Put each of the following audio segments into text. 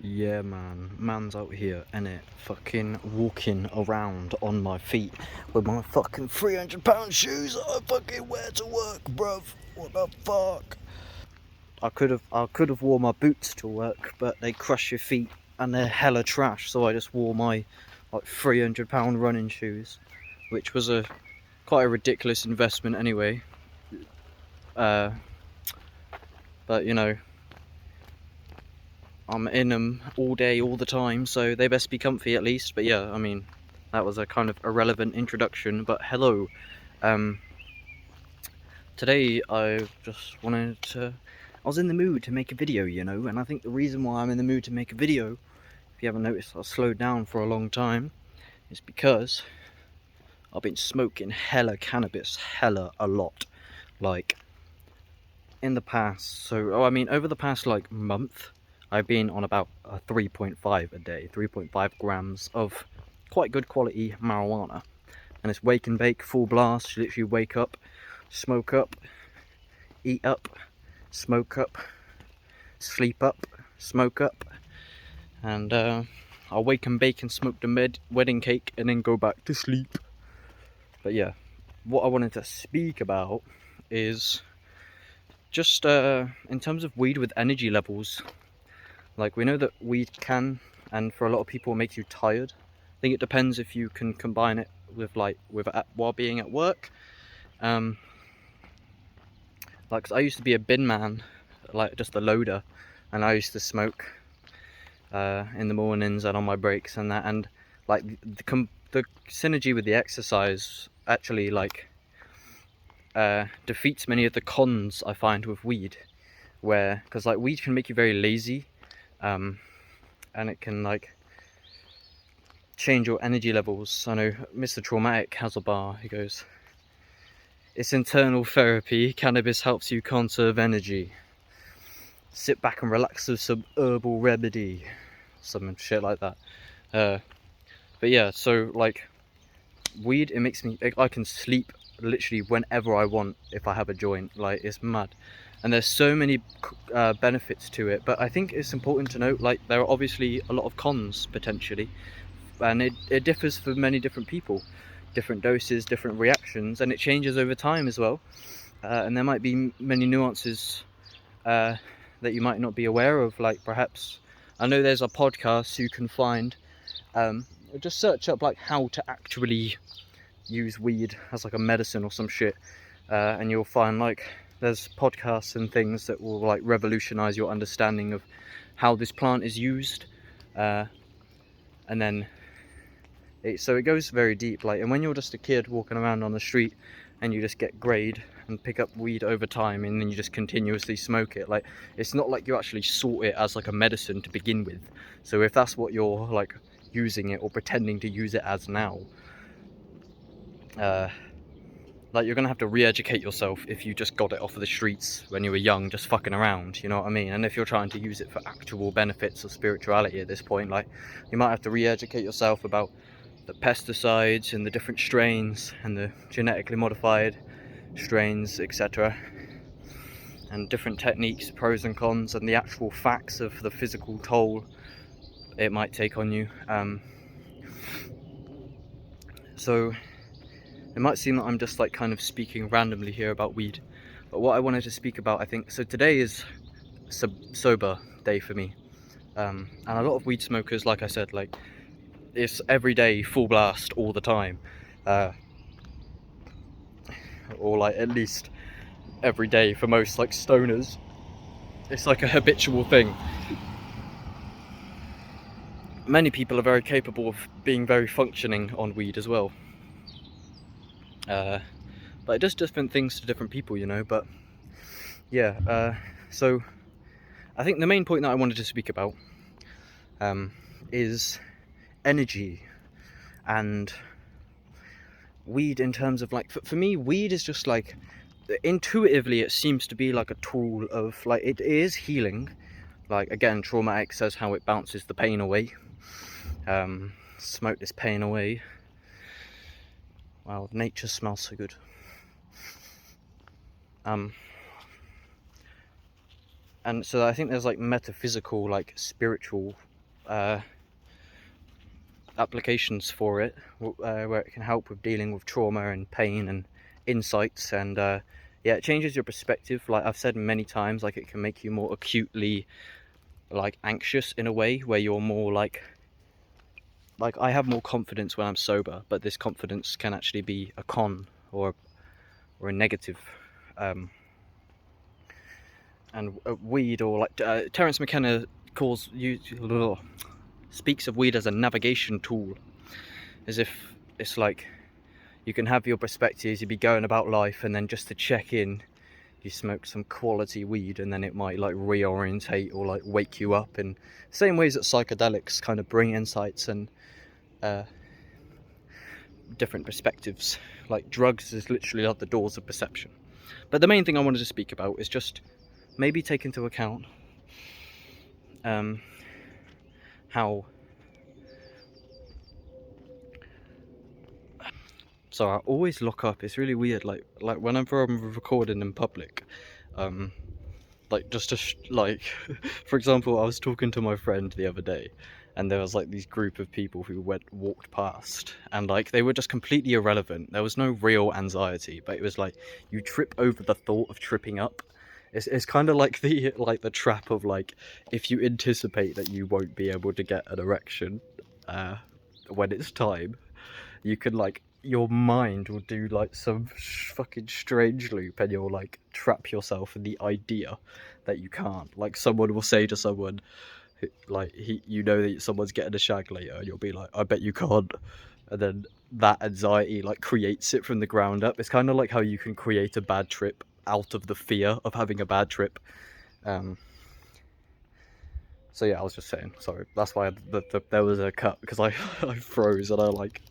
Yeah, man's out here, innit, fucking walking around on my feet with my fucking 300-pound shoes that I fucking wear to work, bruv. What the fuck? I could have wore my boots to work, but they crush your feet and they're hella trash, so I just wore my like 300-pound running shoes, which was quite a ridiculous investment anyway. But you know, I'm in them all day, all the time, so they best be comfy at least. But yeah, I mean, that was a kind of irrelevant introduction, but hello. Today I was in the mood to make a video, you know, and I think the reason why I'm in the mood to make a video, if you haven't noticed, I've slowed down for a long time, is because I've been smoking hella cannabis, hella a lot. Like, in the past, over the past like month, I've been on about a 3.5 a day, 3.5 grams of quite good quality marijuana. And it's wake and bake, full blast. You literally wake up, smoke up, eat up, smoke up, sleep up, smoke up. And I'll wake and bake and smoke the wedding cake and then go back to sleep. But yeah, what I wanted to speak about is just in terms of weed with energy levels. Like, we know that weed can, and for a lot of people, it makes you tired. I think it depends if you can combine it with while being at work. Like, 'cause I used to be a bin man, like just a loader, and I used to smoke in the mornings and on my breaks and that. And like the synergy with the exercise actually like defeats many of the cons I find with weed, because like weed can make you very lazy. And it can like change your energy levels. I know Mr. Traumatic has a bar. He goes, "It's internal therapy. Cannabis helps you conserve energy. Sit back and relax with some herbal remedy," some shit like that. But yeah, so like weed, it makes me, I can sleep literally whenever I want if I have a joint. Like, it's mad. And there's so many benefits to it, but I think it's important to note, like, there are obviously a lot of cons potentially, and it differs for many different people, different doses, different reactions, and it changes over time as well. And there might be many nuances that you might not be aware of. Like, perhaps, I know there's a podcast you can find, just search up like how to actually use weed as like a medicine or some shit, and you'll find like there's podcasts and things that will like revolutionize your understanding of how this plant is used, and then so it goes very deep. Like, and when you're just a kid walking around on the street and you just get grade and pick up weed over time and then you just continuously smoke it, like, it's not like you actually sought it as like a medicine to begin with. So if that's what you're like using it or pretending to use it as now, like, you're gonna have to re-educate yourself if you just got it off of the streets when you were young, just fucking around, you know what I mean? And if you're trying to use it for actual benefits of spirituality at this point, like, you might have to re-educate yourself about the pesticides and the different strains and the genetically modified strains, etc., and different techniques, pros and cons, and the actual facts of the physical toll it might take on you. So it might seem that I'm just like kind of speaking randomly here about weed, but what I wanted to speak about, I think, so today is sober day for me, and a lot of weed smokers, like I said, like, it's every day, full blast, all the time, or like at least every day for most like stoners. It's like a habitual thing. Many people are very capable of being very functioning on weed as well, but it does different things to different people, you know. But yeah, so I think the main point that I wanted to speak about is energy and weed, in terms of like, for me, weed is just like, intuitively it seems to be like a tool of like, it is healing. Like, again, Traumatic says how it bounces the pain away. Smoke this pain away. Wow, nature smells so good. And so I think there's like metaphysical, like spiritual applications for it, where it can help with dealing with trauma and pain and insights, and yeah, it changes your perspective. Like I've said many times, like it can make you more acutely like anxious in a way where you're more like I have more confidence when I'm sober, but this confidence can actually be a con or a negative. And weed, or like Terence McKenna speaks of weed as a navigation tool, as if it's like you can have your perspectives, you'd be going about life, and then just to check in, you smoke some quality weed, and then it might like reorientate or like wake you up in the same ways that psychedelics kind of bring insights and different perspectives. Like drugs is literally like the doors of perception. But the main thing I wanted to speak about is just maybe take into account how so I always lock up. It's really weird. Like whenever I'm recording in public, like just to like, for example, I was talking to my friend the other day, and there was like these group of people who walked past, and like they were just completely irrelevant. There was no real anxiety, but it was like you trip over the thought of tripping up. It's kind of like the trap of like, if you anticipate that you won't be able to get an erection when it's time, you can like, your mind will do like some fucking strange loop, and you'll like trap yourself in the idea that you can't. Like someone will say to someone, like you know that someone's getting a shag later, and you'll be like, I bet you can't. And then that anxiety like creates it from the ground up. It's kind of like how you can create a bad trip out of the fear of having a bad trip. So yeah, I was just saying, sorry, that's why there was a cut, because I I froze and I like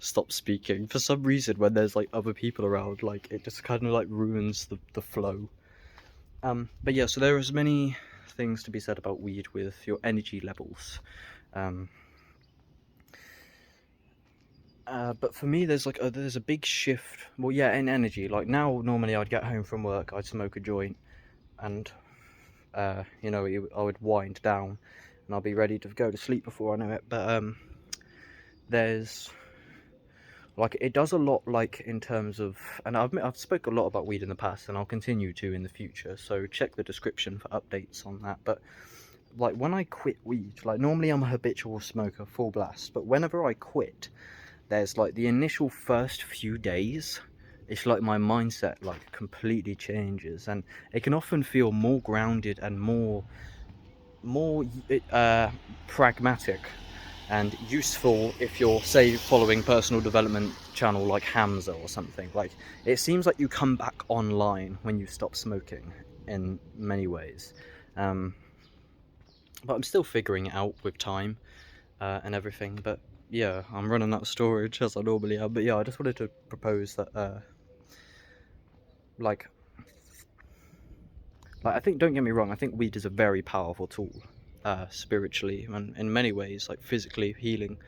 stopped speaking for some reason. When there's like other people around, like it just kind of like ruins the flow. But yeah, so there is many things to be said about weed with your energy levels. But for me, there's like there's a big shift. Well, yeah, in energy. Like now, normally I'd get home from work, I'd smoke a joint, and you know, I would wind down, and I'll be ready to go to sleep before I know it. But there's like, it does a lot, like in terms of, and I've spoke a lot about weed in the past, and I'll continue to in the future, so check the description for updates on that. But like when I quit weed, like normally I'm a habitual smoker, full blast, but whenever I quit, there's like the initial first few days, it's like my mindset like completely changes, and it can often feel more grounded and more pragmatic and useful if you're, say, following personal development channel like Hamza or something. Like it seems like you come back online when you stop smoking in many ways. But I'm still figuring it out with time and everything. But yeah, I'm running out of storage as I normally am. But yeah, I just wanted to propose that like I think, don't get me wrong, I think weed is a very powerful tool, spiritually and in many ways, like physically healing.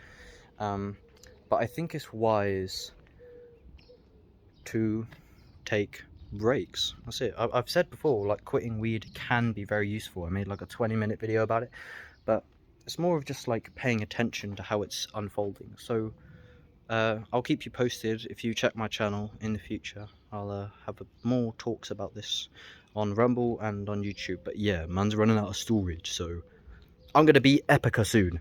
But I think it's wise to take breaks. That's it. I've said before, like quitting weed can be very useful. I made like a 20-minute video about it, but it's more of just like paying attention to how it's unfolding. So I'll keep you posted. If you check my channel in the future, I'll have more talks about this on Rumble and on YouTube. But yeah, man's running out of storage, so I'm gonna be epica soon.